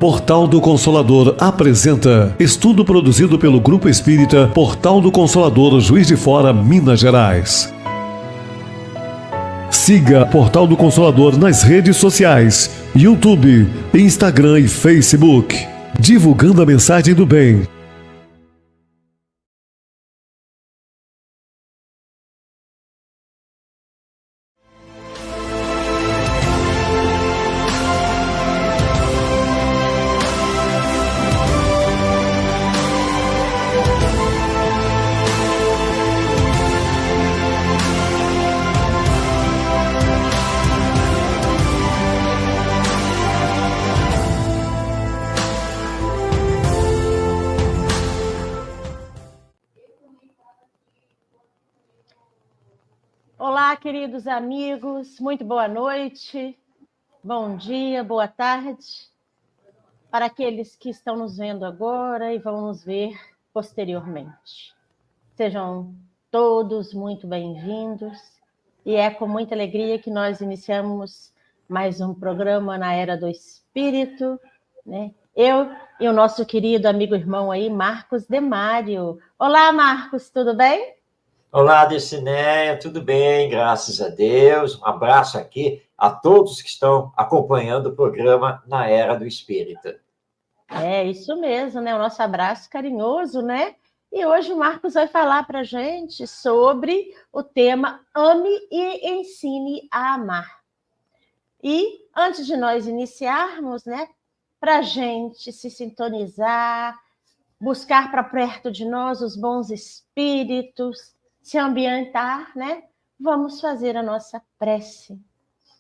Portal do Consolador apresenta estudo produzido pelo Grupo Espírita Portal do Consolador, Juiz de Fora, Minas Gerais. Siga Portal do Consolador nas redes sociais, YouTube, Instagram e Facebook, divulgando a mensagem do bem. Olá, queridos amigos, muito boa noite, bom dia, boa tarde, para aqueles que estão nos vendo agora e vão nos ver posteriormente. Sejam todos muito bem-vindos e é com muita alegria que nós iniciamos mais um programa na Era do Espírito, né? Eu e o nosso querido amigo irmão aí, Marcos Demário. Olá, Marcos, tudo bem? Olá, Dulcineia, tudo bem? Graças a Deus. Um abraço aqui a todos que estão acompanhando o programa na Era do Espírito. É isso mesmo, né? O nosso abraço carinhoso, né? E hoje o Marcos vai falar para a gente sobre o tema Ame e Ensine a Amar. E antes de nós iniciarmos, né? Para a gente se sintonizar, buscar para perto de nós os bons espíritos, se ambientar, né? Vamos fazer a nossa prece.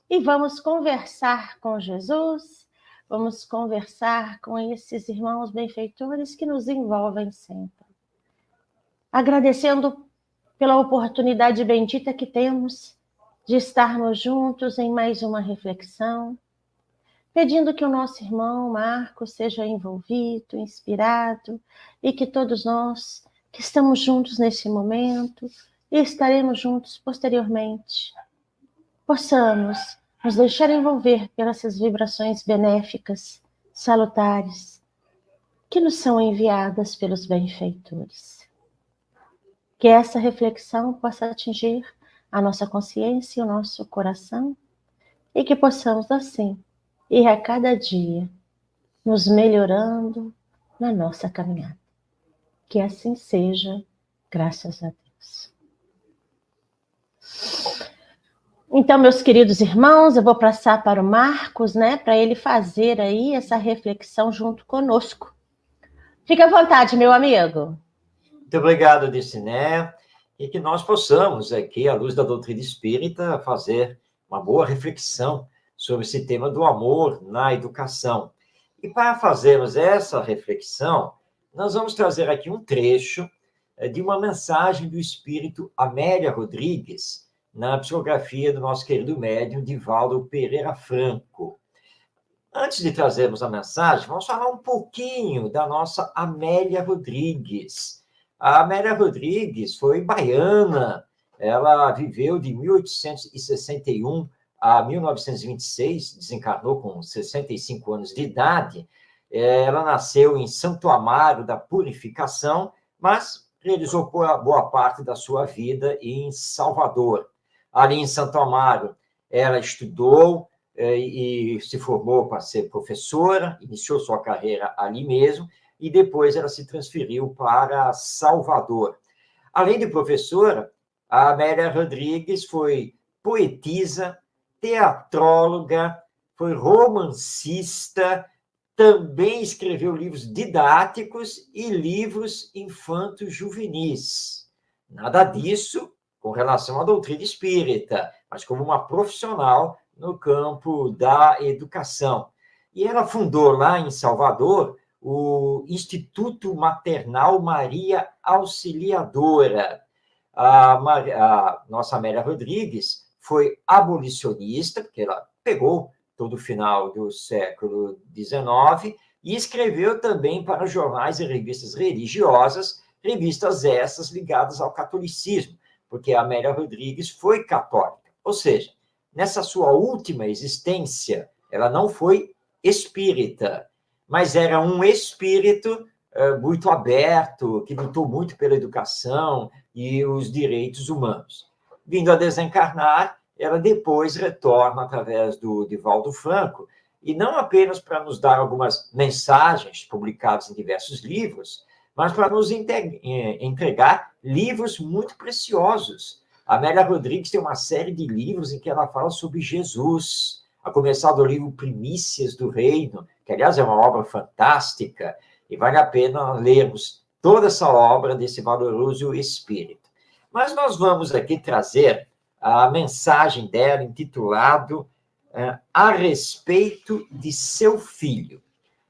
E vamos conversar com Jesus, vamos conversar com esses irmãos benfeitores que nos envolvem sempre. Agradecendo pela oportunidade bendita que temos de estarmos juntos em mais uma reflexão, pedindo que o nosso irmão Marcos seja envolvido, inspirado, e que todos nós que estamos juntos nesse momento e estaremos juntos posteriormente, possamos nos deixar envolver pelas vibrações benéficas, salutares, que nos são enviadas pelos benfeitores. Que essa reflexão possa atingir a nossa consciência e o nosso coração, e que possamos, assim, ir a cada dia nos melhorando na nossa caminhada. Que assim seja, graças a Deus. Então, meus queridos irmãos, eu vou passar para o Marcos, né, para ele fazer aí essa reflexão junto conosco. Fique à vontade, meu amigo. Muito obrigado, Dulcineia, e que nós possamos aqui, à luz da doutrina espírita, fazer uma boa reflexão sobre esse tema do amor na educação. E para fazermos essa reflexão, nós vamos trazer aqui um trecho de uma mensagem do espírito Amélia Rodrigues, na psicografia do nosso querido médium Divaldo Pereira Franco. Antes de trazermos a mensagem, vamos falar um pouquinho da nossa Amélia Rodrigues. A Amélia Rodrigues foi baiana, ela viveu de 1861 a 1926, desencarnou com 65 anos de idade. Ela nasceu em Santo Amaro da Purificação, mas realizou boa parte da sua vida em Salvador. Ali em Santo Amaro, ela estudou e se formou para ser professora, iniciou sua carreira ali mesmo, e depois ela se transferiu para Salvador. Além de professora, a Amélia Rodrigues foi poetisa, teatróloga, foi romancista, também escreveu livros didáticos e livros infantos juvenis. Nada disso com relação à doutrina espírita, mas como uma profissional no campo da educação. E ela fundou lá em Salvador o Instituto Maternal Maria Auxiliadora. A nossa Amélia Rodrigues foi abolicionista, porque ela pegou todo o final do século XIX, e escreveu também para jornais e revistas religiosas, revistas essas ligadas ao catolicismo, porque a Amélia Rodrigues foi católica. Ou seja, nessa sua última existência, ela não foi espírita, mas era um espírito muito aberto, que lutou muito pela educação e os direitos humanos. Vindo a desencarnar, ela depois retorna através do Divaldo Franco, e não apenas para nos dar algumas mensagens publicadas em diversos livros, mas para nos entregar livros muito preciosos. A Amélia Rodrigues tem uma série de livros em que ela fala sobre Jesus, a começar do livro Primícias do Reino, que, aliás, é uma obra fantástica, e vale a pena lermos toda essa obra desse valoroso espírito. Mas nós vamos aqui trazer a mensagem dela, intitulado A Respeito de Seu Filho.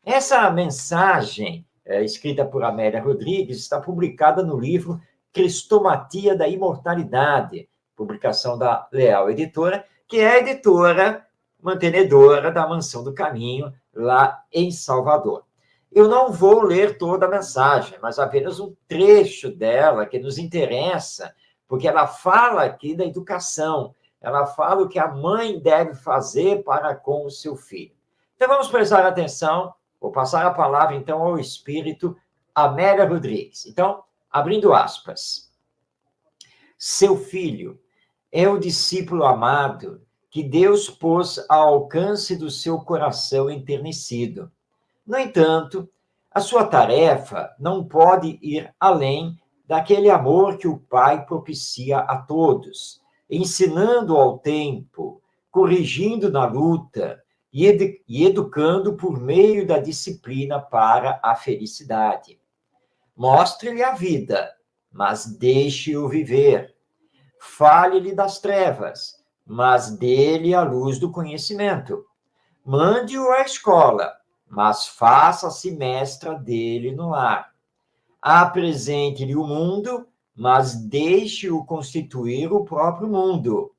Essa mensagem, escrita por Amélia Rodrigues, está publicada no livro Cristomatia da Imortalidade, publicação da Leal Editora, que é a editora mantenedora da Mansão do Caminho, lá em Salvador. Eu não vou ler toda a mensagem, mas apenas um trecho dela que nos interessa, porque ela fala aqui da educação, ela fala o que a mãe deve fazer para com o seu filho. Então, vamos prestar atenção, vou passar a palavra, então, ao espírito Amélia Rodrigues. Então, abrindo aspas. Seu filho é o discípulo amado que Deus pôs ao alcance do seu coração enternecido. No entanto, a sua tarefa não pode ir além daquele amor que o Pai propicia a todos, ensinando ao tempo, corrigindo na luta e educando por meio da disciplina para a felicidade. Mostre-lhe a vida, mas deixe-o viver. Fale-lhe das trevas, mas dê-lhe a luz do conhecimento. Mande-o à escola, mas faça-se mestra dele no lar. Apresente-lhe o mundo, mas deixe-o constituir o próprio mundo.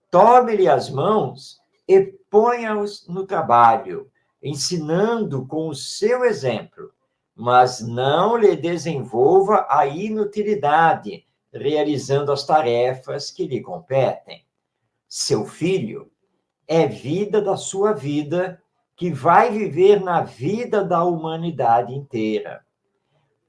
Tome-lhe as mãos e ponha-os no trabalho, ensinando com o seu exemplo, mas não lhe desenvolva a inutilidade, realizando as tarefas que lhe competem. Seu filho é vida da sua vida, que vai viver na vida da humanidade inteira.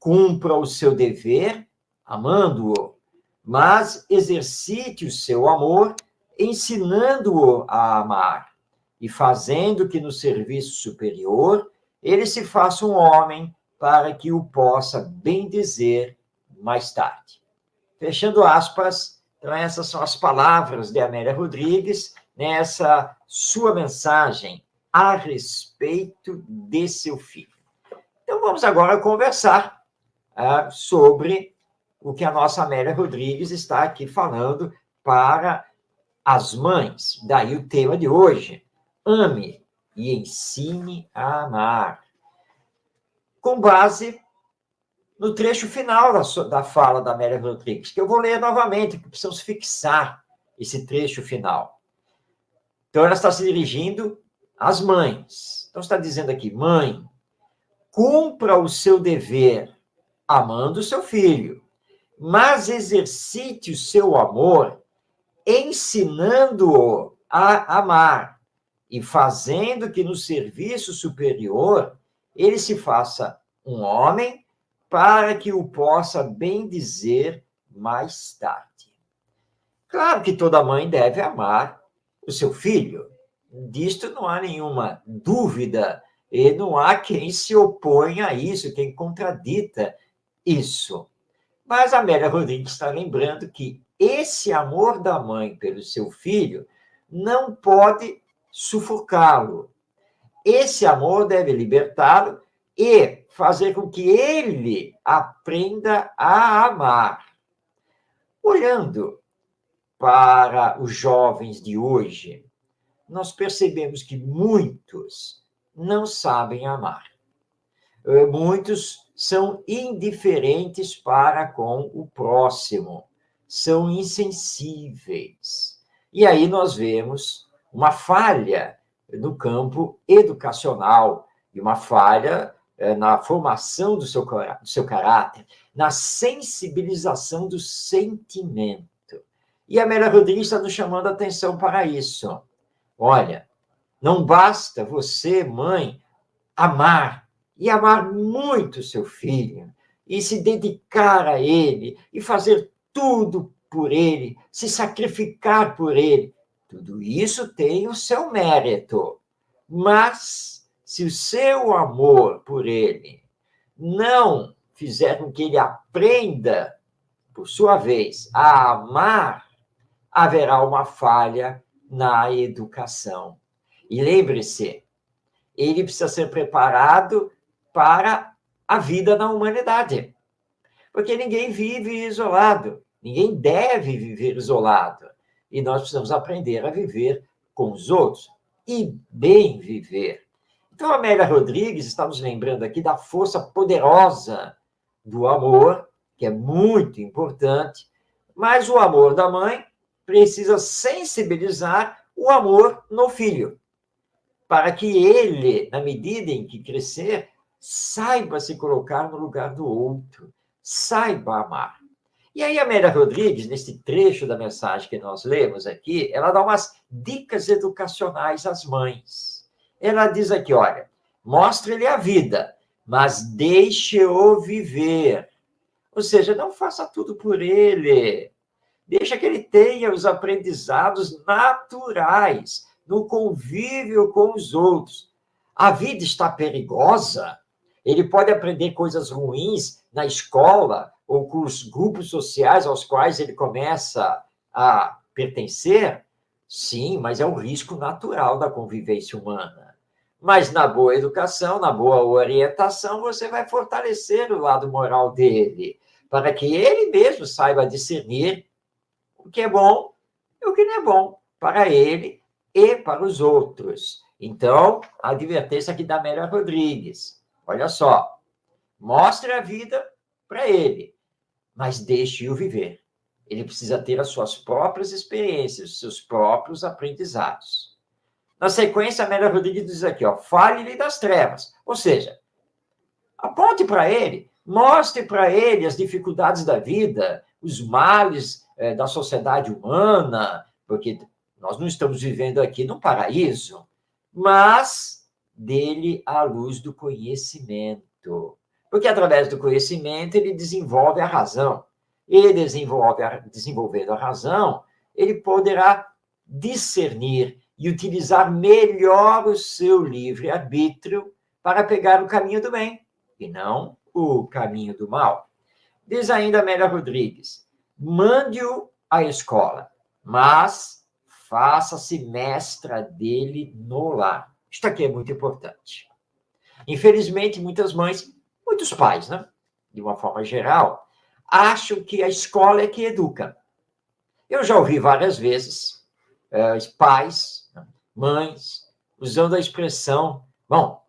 Cumpra o seu dever, amando-o, mas exercite o seu amor, ensinando-o a amar, e fazendo que no serviço superior ele se faça um homem para que o possa bendizer mais tarde. Fechando aspas, então essas são as palavras de Amélia Rodrigues nessa sua mensagem a respeito de seu filho. Então, vamos agora conversar sobre o que a nossa Amélia Rodrigues está aqui falando para as mães. Daí o tema de hoje: ame e ensine a amar. Com base no trecho final da fala da Amélia Rodrigues, que eu vou ler novamente, porque precisamos fixar esse trecho final. Então, ela está se dirigindo às mães. Então, está dizendo aqui: mãe, cumpra o seu dever amando o seu filho, mas exercite o seu amor ensinando-o a amar e fazendo que no serviço superior ele se faça um homem para que o possa bendizer mais tarde. Claro que toda mãe deve amar o seu filho. Disto não há nenhuma dúvida, e não há quem se oponha a isso, quem contradita isso. Mas a Amélia Rodrigues está lembrando que esse amor da mãe pelo seu filho não pode sufocá-lo. Esse amor deve libertá-lo e fazer com que ele aprenda a amar. Olhando para os jovens de hoje, nós percebemos que muitos não sabem amar. Muitos são indiferentes para com o próximo, são insensíveis. E aí nós vemos uma falha no campo educacional e uma falha na formação do seu caráter, na sensibilização do sentimento. E a Amélia Rodrigues está nos chamando a atenção para isso. Olha, não basta você, mãe, amar, e amar muito seu filho, e se dedicar a ele, e fazer tudo por ele, se sacrificar por ele. Tudo isso tem o seu mérito. Mas, se o seu amor por ele não fizer com que ele aprenda, por sua vez, a amar, haverá uma falha na educação. E lembre-se, ele precisa ser preparado para a vida na humanidade. Porque ninguém vive isolado, ninguém deve viver isolado. E nós precisamos aprender a viver com os outros e bem viver. Então, a Amélia Rodrigues está nos lembrando aqui da força poderosa do amor, que é muito importante, mas o amor da mãe precisa sensibilizar o amor no filho, para que ele, na medida em que crescer, saiba se colocar no lugar do outro, saiba amar. E aí a Amélia Rodrigues, nesse trecho da mensagem que nós lemos aqui, ela dá umas dicas educacionais às mães. Ela diz aqui, olha, mostre-lhe a vida, mas deixe-o viver. Ou seja, não faça tudo por ele. Deixa que ele tenha os aprendizados naturais, no convívio com os outros. A vida está perigosa. Ele pode aprender coisas ruins na escola ou com os grupos sociais aos quais ele começa a pertencer. Sim, mas é o risco natural da convivência humana. Mas na boa educação, na boa orientação, você vai fortalecer o lado moral dele, para que ele mesmo saiba discernir o que é bom e o que não é bom para ele e para os outros. Então, a advertência aqui da Amélia Rodrigues. Olha só, mostre a vida para ele, mas deixe-o viver. Ele precisa ter as suas próprias experiências, os seus próprios aprendizados. Na sequência, a Amélia Rodrigues diz aqui, ó, fale-lhe das trevas. Ou seja, aponte para ele, mostre para ele as dificuldades da vida, os males da sociedade humana, porque nós não estamos vivendo aqui num paraíso, mas dele à luz do conhecimento. Porque através do conhecimento ele desenvolve a razão. E desenvolvendo a razão, ele poderá discernir e utilizar melhor o seu livre-arbítrio para pegar o caminho do bem, e não o caminho do mal. Diz ainda Amélia Rodrigues, mande-o à escola, mas faça-se mestra dele no lar. Isto aqui é muito importante. Infelizmente, muitas mães, muitos pais, né, de uma forma geral, acham que a escola é que educa. Eu já ouvi várias vezes pais, mães, usando a expressão, bom,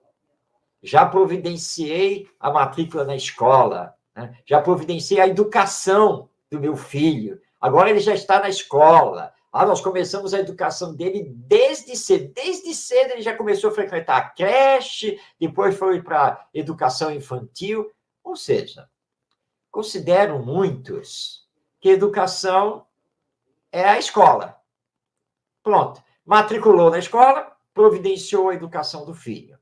já providenciei a matrícula na escola, né? Já providenciei a educação do meu filho, agora ele já está na escola. Nós começamos a educação dele desde cedo. Desde cedo ele já começou a frequentar a creche, depois foi para a educação infantil. Ou seja, consideram muitos que educação é a escola. Pronto, matriculou na escola, providenciou a educação do filho.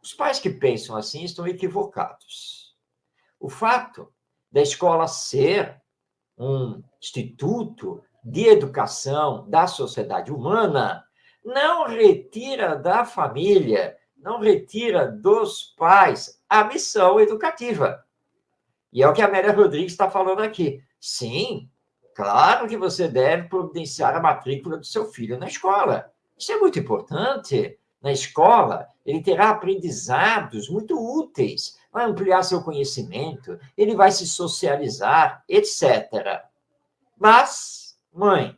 Os pais que pensam assim estão equivocados. O fato da escola ser um instituto de educação da sociedade humana não retira da família, não retira dos pais a missão educativa. E é o que a Amélia Rodrigues está falando aqui. Sim, claro que você deve providenciar a matrícula do seu filho na escola. Isso é muito importante. Na escola, ele terá aprendizados muito úteis, vai ampliar seu conhecimento, ele vai se socializar, etc. Mas, mãe,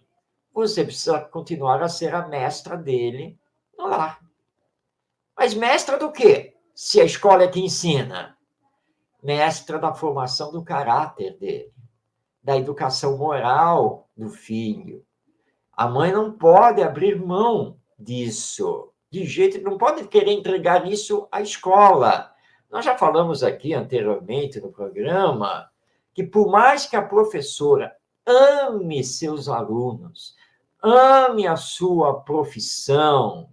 você precisa continuar a ser a mestra dele no lar. Mas mestra do quê? Se a escola é que ensina. Mestra da formação do caráter dele, da educação moral do filho. A mãe não pode abrir mão disso. De jeito, não pode querer entregar isso à escola. Nós já falamos aqui anteriormente no programa que por mais que a professora ame seus alunos, ame a sua profissão,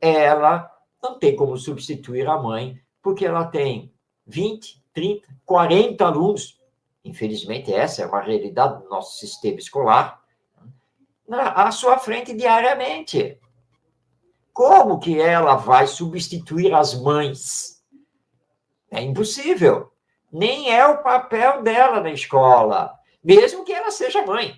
ela não tem como substituir a mãe, porque ela tem 20, 30, 40 alunos. Infelizmente, essa é uma realidade do nosso sistema escolar, à sua frente diariamente. Como que ela vai substituir as mães? É impossível. Nem é o papel dela na escola, mesmo que ela seja mãe,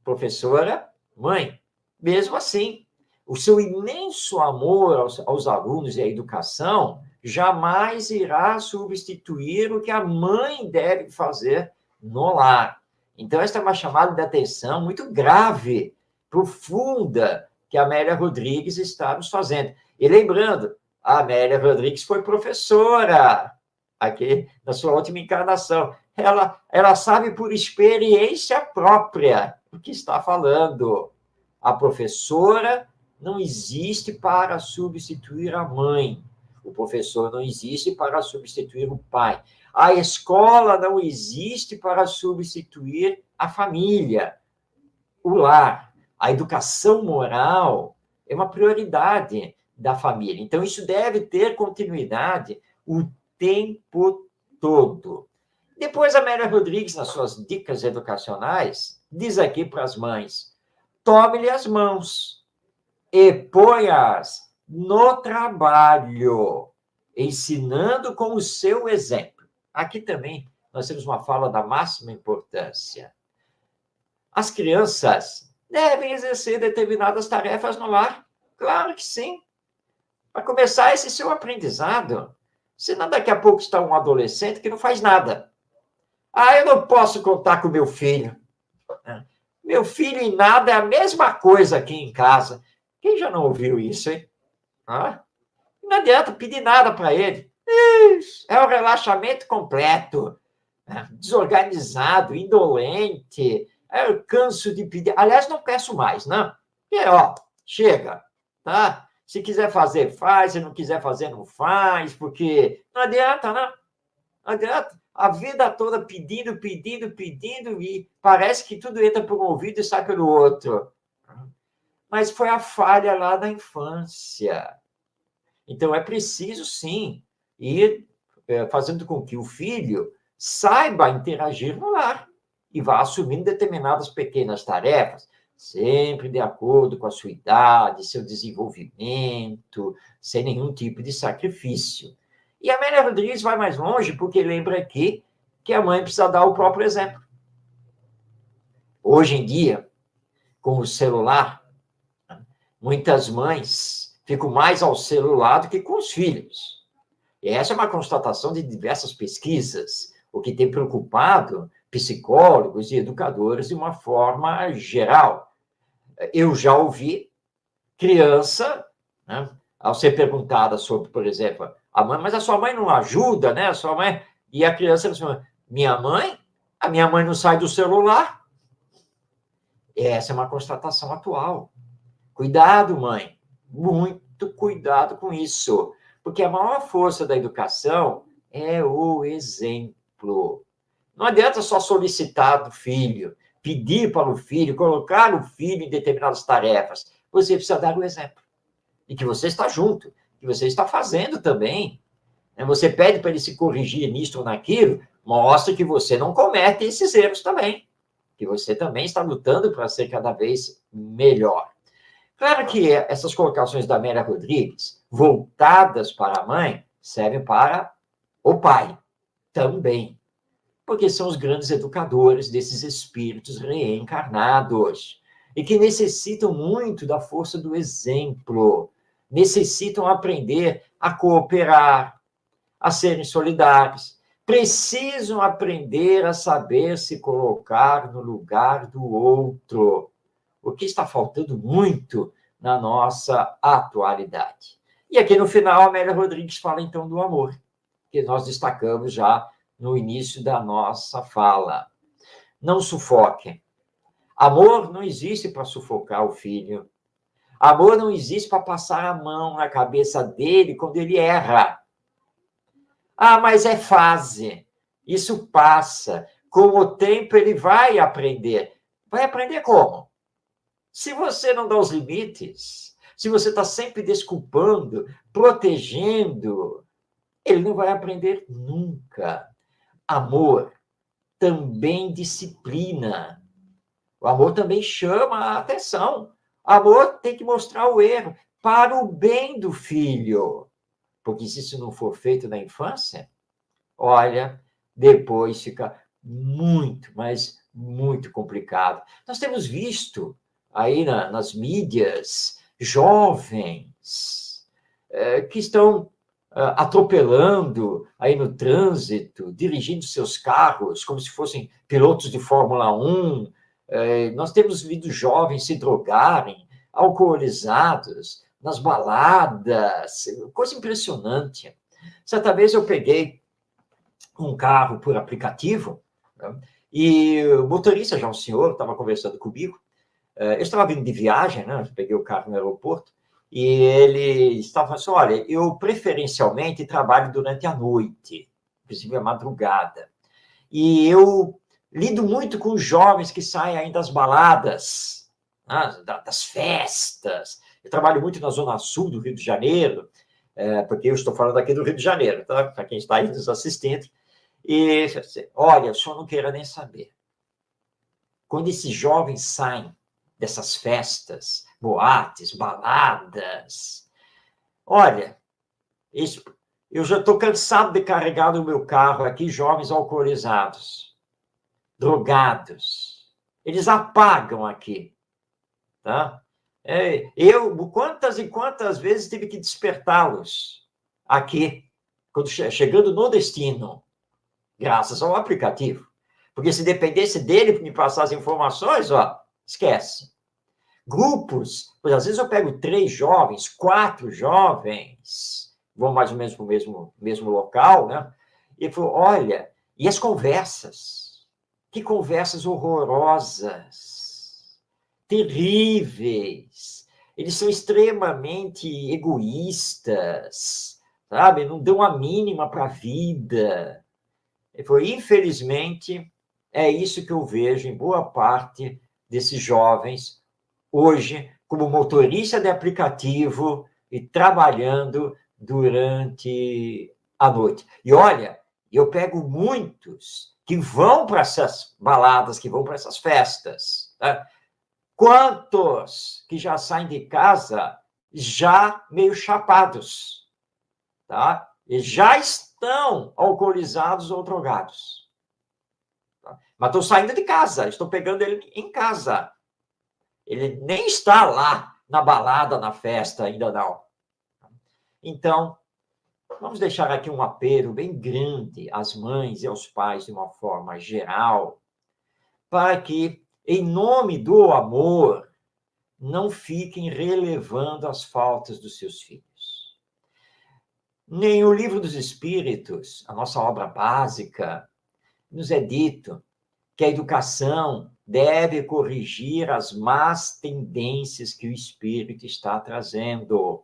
professora, mãe. Mesmo assim, o seu imenso amor aos alunos e à educação jamais irá substituir o que a mãe deve fazer no lar. Então, esta é uma chamada de atenção muito grave, profunda, que a Amélia Rodrigues está nos fazendo. E lembrando, a Amélia Rodrigues foi professora aqui na sua última encarnação. Ela sabe por experiência própria o que está falando. A professora não existe para substituir a mãe. O professor não existe para substituir o pai. A escola não existe para substituir a família, o lar. A educação moral é uma prioridade da família. Então, isso deve ter continuidade o tempo todo. Depois, a Amélia Rodrigues, nas suas dicas educacionais, diz aqui para as mães: tome-lhe as mãos e ponha-as no trabalho, ensinando com o seu exemplo. Aqui também nós temos uma fala da máxima importância. As crianças devem exercer determinadas tarefas no lar? Claro que sim. Para começar esse seu aprendizado. Senão, daqui a pouco está um adolescente que não faz nada. Eu não posso contar com meu filho. Meu filho em nada é a mesma coisa aqui em casa. Quem já não ouviu isso, hein? Não adianta pedir nada para ele. É o relaxamento completo. Desorganizado, indolente. Eu canso de pedir. Aliás, não peço mais, não. Chega, tá? Se quiser fazer, faz. Se não quiser fazer, não faz. Porque não adianta, não. Não adianta. A vida toda pedindo, e parece que tudo entra por um ouvido e sai pelo outro. Mas foi a falha lá da infância. Então, é preciso, sim, ir fazendo com que o filho saiba interagir no lar e vá assumindo determinadas pequenas tarefas, sempre de acordo com a sua idade, seu desenvolvimento, sem nenhum tipo de sacrifício. E a Amélia Rodrigues vai mais longe porque lembra aqui que a mãe precisa dar o próprio exemplo. Hoje em dia, com o celular, muitas mães ficam mais ao celular do que com os filhos. E essa é uma constatação de diversas pesquisas, o que tem preocupado psicólogos e educadores de uma forma geral. Eu já ouvi criança, né, ao ser perguntada sobre, por exemplo, a mãe, mas a sua mãe não ajuda, né? A sua mãe... E a criança diz: minha mãe? A minha mãe não sai do celular? Essa é uma constatação atual. Cuidado, mãe. Muito cuidado com isso. Porque a maior força da educação é o exemplo. Não adianta só solicitar do filho, pedir para o filho, colocar o filho em determinadas tarefas. Você precisa dar o exemplo. E que você está junto, que você está fazendo também. Você pede para ele se corrigir nisso ou naquilo, mostra que você não comete esses erros também. Que você também está lutando para ser cada vez melhor. Claro que essas colocações da Amélia Rodrigues, voltadas para a mãe, servem para o pai também. Porque são os grandes educadores desses espíritos reencarnados. E que necessitam muito da força do exemplo. Necessitam aprender a cooperar, a serem solidários. Precisam aprender a saber se colocar no lugar do outro. O que está faltando muito na nossa atualidade. E aqui no final, a Amélia Rodrigues fala então do amor, que nós destacamos já no início da nossa fala. Não sufoquem. Amor não existe para sufocar o filho. Amor não existe para passar a mão na cabeça dele quando ele erra. Mas é fase. Isso passa. Com o tempo ele vai aprender. Vai aprender como? Se você não dá os limites, se você está sempre desculpando, protegendo, ele não vai aprender nunca. Amor também disciplina. O amor também chama a atenção. O amor tem que mostrar o erro para o bem do filho. Porque se isso não for feito na infância, olha, depois fica muito, mas muito complicado. Nós temos visto aí nas mídias jovens que estão atropelando aí no trânsito, dirigindo seus carros como se fossem pilotos de Fórmula 1. Nós temos visto jovens se drogarem, alcoolizados, nas baladas, coisa impressionante. Certa vez eu peguei um carro por aplicativo, né, e o motorista, já um senhor, estava conversando comigo. Eu estava vindo de viagem, né, eu peguei o carro no aeroporto, e ele estava falando assim, olha, eu preferencialmente trabalho durante a noite, inclusive a madrugada, e eu lido muito com jovens que saem aí das baladas, né, das festas. Eu trabalho muito na zona sul do Rio de Janeiro, porque eu estou falando aqui do Rio de Janeiro, tá? Para quem está aí nos assistindo. E, olha, o senhor não queira nem saber. Quando esses jovens saem dessas festas, boates, baladas, olha, eu já estou cansado de carregar no meu carro aqui jovens alcoolizados, drogados. Eles apagam aqui, tá? Eu, quantas e quantas vezes tive que despertá-los aqui, quando chegando no destino, graças ao aplicativo. Porque se dependesse dele me passar as informações, ó, esquece. Grupos, pois às vezes eu pego 3 jovens, 4 jovens, vão mais ou menos para o mesmo local, né? E falou, olha, e as conversas? Que conversas horrorosas, terríveis. Eles são extremamente egoístas, sabe? Não dão a mínima para a vida. Ele falou, infelizmente, é isso que eu vejo em boa parte desses jovens hoje, como motorista de aplicativo e trabalhando durante a noite. E olha, eu pego muitos que vão para essas baladas, que vão para essas festas. Tá? Quantos que já saem de casa já meio chapados, tá? E já estão alcoolizados ou drogados. Tá? Mas estou saindo de casa, estou pegando ele em casa. Ele nem está lá na balada, na festa, ainda não. Então, vamos deixar aqui um apelo bem grande às mães e aos pais, de uma forma geral, para que, em nome do amor, não fiquem relevando as faltas dos seus filhos. Nem o Livro dos Espíritos, a nossa obra básica, nos é dito que a educação deve corrigir as más tendências que o espírito está trazendo.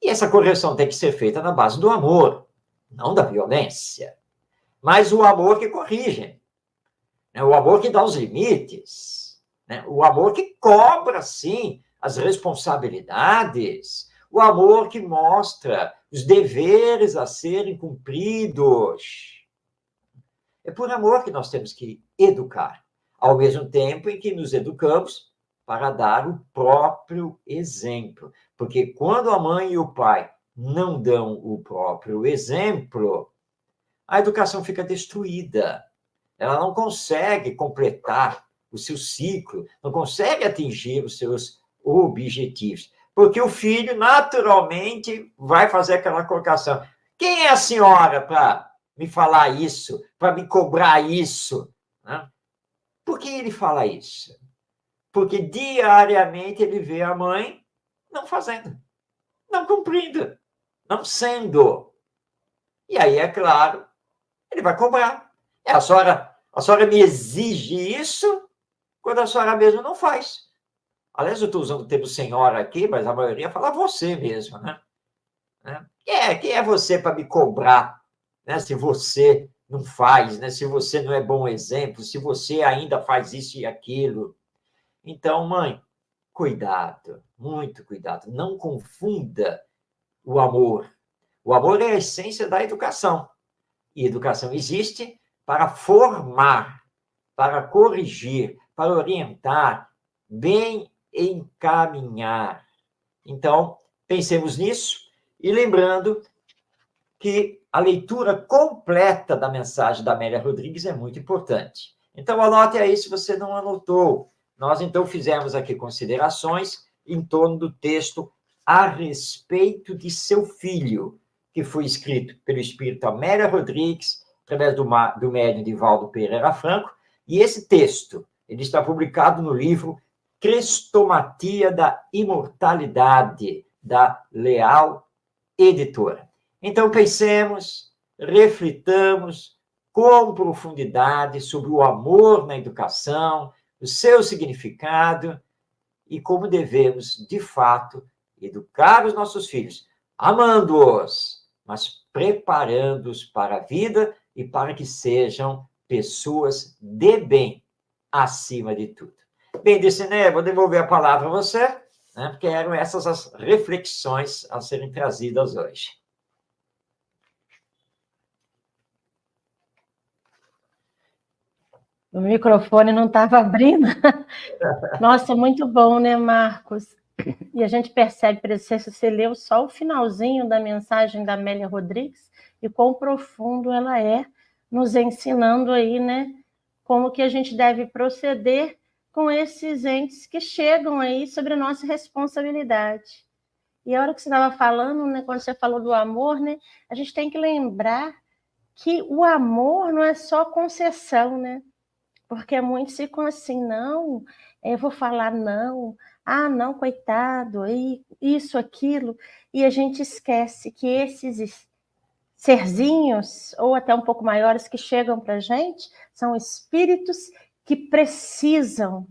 E essa correção tem que ser feita na base do amor, não da violência. Mas o amor que corrige, né? O amor que dá os limites, né? O amor que cobra, sim, as responsabilidades, o amor que mostra os deveres a serem cumpridos. É por amor que nós temos que educar, ao mesmo tempo em que nos educamos para dar o próprio exemplo. Porque quando a mãe e o pai não dão o próprio exemplo, a educação fica destruída. Ela não consegue completar o seu ciclo, não consegue atingir os seus objetivos. Porque o filho, naturalmente, vai fazer aquela colocação. Quem é a senhora para me falar isso, para me cobrar isso? Né? Por que ele fala isso? Porque diariamente ele vê a mãe não fazendo, não cumprindo, não sendo. E aí, é claro, ele vai cobrar. A senhora me exige isso quando a senhora mesmo não faz. Aliás, eu estou usando o termo senhora aqui, mas a maioria fala você mesmo, né? Quem é você para me cobrar, né? Se você não faz, né? Se você não é bom exemplo, se você ainda faz isso e aquilo. Então, mãe, cuidado, muito cuidado. Não confunda o amor. O amor é a essência da educação. E educação existe para formar, para corrigir, para orientar, bem encaminhar. Então, pensemos nisso e lembrando que a leitura completa da mensagem da Amélia Rodrigues é muito importante. Então, anote aí se você não anotou. Nós, então, fizemos aqui considerações em torno do texto A Respeito de Seu Filho, que foi escrito pelo espírito Amélia Rodrigues, através do médium Divaldo Pereira Franco, e esse texto ele está publicado no livro Crestomatia da Imortalidade, da Leal Editora. Então, pensemos, reflitamos com profundidade sobre o amor na educação, o seu significado e como devemos, de fato, educar os nossos filhos, amando-os, mas preparando-os para a vida e para que sejam pessoas de bem, acima de tudo. Bem, Diciné, vou devolver a palavra a você, né, porque eram essas as reflexões a serem trazidas hoje. O microfone não estava abrindo. Nossa, muito bom, né, Marcos? E a gente percebe, você leu só o finalzinho da mensagem da Amélia Rodrigues e quão profundo ela é, nos ensinando aí, né, como que a gente deve proceder com esses entes que chegam aí sobre a nossa responsabilidade. E a hora que você estava falando, né, quando você falou do amor, né, a gente tem que lembrar que o amor não é só concessão, né? Porque muitos ficam assim, não, eu vou falar não, não, coitado, isso, aquilo, e a gente esquece que esses serzinhos, ou até um pouco maiores, que chegam para a gente, são espíritos que precisam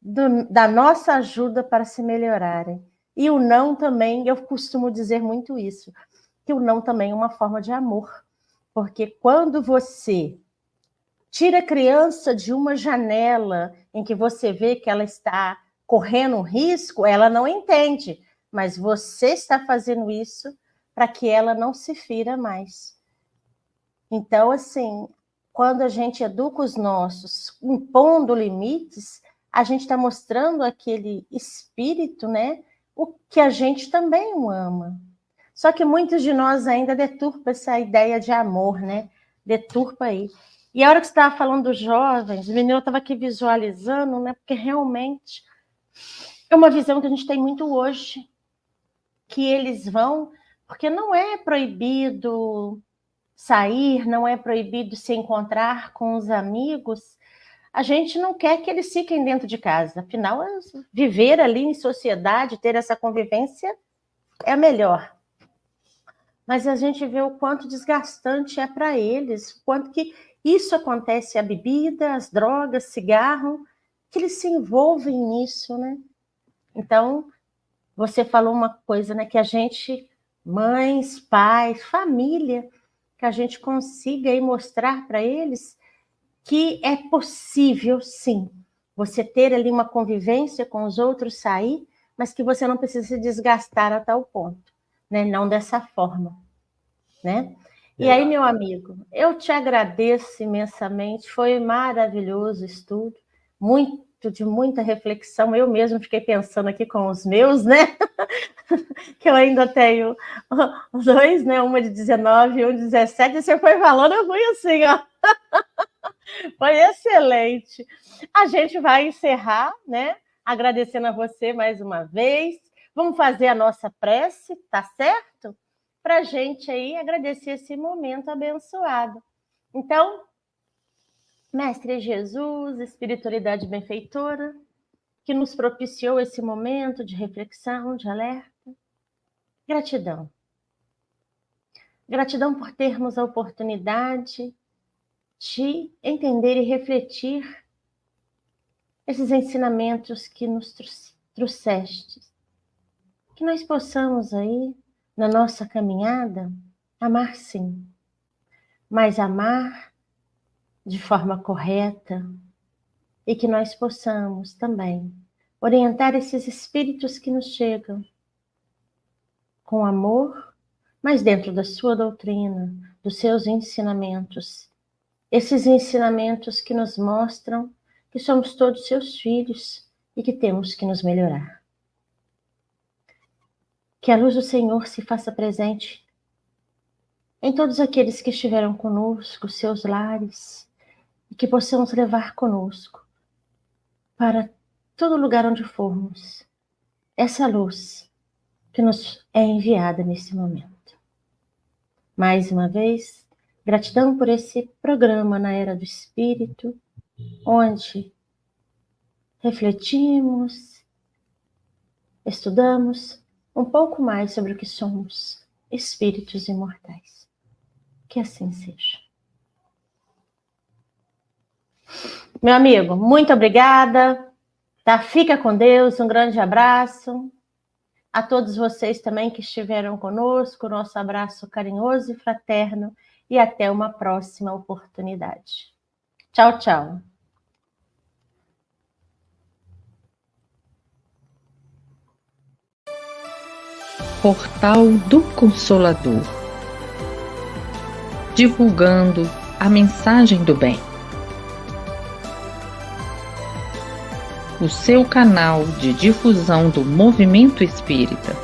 da nossa ajuda para se melhorarem. E o não também, eu costumo dizer muito isso, que o não também é uma forma de amor, porque quando você tira a criança de uma janela em que você vê que ela está correndo um risco, ela não entende, mas você está fazendo isso para que ela não se fira mais. Então, assim, quando a gente educa os nossos, impondo limites, a gente está mostrando aquele espírito, né, o que a gente também o ama. Só que muitos de nós ainda deturpam essa ideia de amor, né? Deturpa aí. E a hora que você estava falando dos jovens, o menino estava aqui visualizando, né? Porque realmente é uma visão que a gente tem muito hoje, que eles vão, porque não é proibido sair, não é proibido se encontrar com os amigos. A gente não quer que eles fiquem dentro de casa, afinal, viver ali em sociedade, ter essa convivência é melhor. Mas a gente vê o quanto desgastante é para eles, o quanto que isso acontece, a bebida, as drogas, cigarro, que eles se envolvem nisso, né? Então, você falou uma coisa, né? Que a gente, mães, pais, família, que a gente consiga aí mostrar para eles que é possível, sim, você ter ali uma convivência com os outros, sair, mas que você não precisa se desgastar a tal ponto, né? Não dessa forma, né? E aí, meu amigo, eu te agradeço imensamente, foi maravilhoso o estudo, de muita reflexão, eu mesmo fiquei pensando aqui com os meus, né? Que eu ainda tenho dois, né? Uma de 19 e um de 17, e você foi falando, eu fui assim, ó. Foi excelente. A gente vai encerrar, né? Agradecendo a você mais uma vez. Vamos fazer a nossa prece, tá certo? Para a gente aí agradecer esse momento abençoado. Então, Mestre Jesus, espiritualidade benfeitora, que nos propiciou esse momento de reflexão, de alerta. Gratidão. Gratidão por termos a oportunidade de entender e refletir esses ensinamentos que nos trouxeste. Que nós possamos aí, na nossa caminhada, amar sim, mas amar de forma correta e que nós possamos também orientar esses espíritos que nos chegam com amor, mas dentro da sua doutrina, dos seus ensinamentos. Esses ensinamentos que nos mostram que somos todos seus filhos e que temos que nos melhorar. Que a luz do Senhor se faça presente em todos aqueles que estiveram conosco, seus lares, e que possamos levar conosco para todo lugar onde formos essa luz que nos é enviada nesse momento. Mais uma vez, gratidão por esse programa na Era do Espírito, onde refletimos, estudamos um pouco mais sobre o que somos, espíritos imortais. Que assim seja. Meu amigo, muito obrigada. Tá? Fica com Deus, um grande abraço. A todos vocês também que estiveram conosco, nosso abraço carinhoso e fraterno e até uma próxima oportunidade. Tchau, tchau. Portal do Consolador, divulgando a mensagem do bem. O seu canal de difusão do movimento espírita,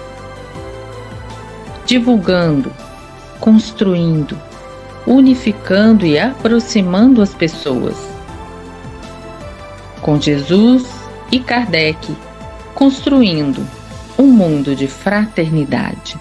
divulgando, construindo, unificando e aproximando as pessoas. Com Jesus e Kardec, construindo um mundo de fraternidade.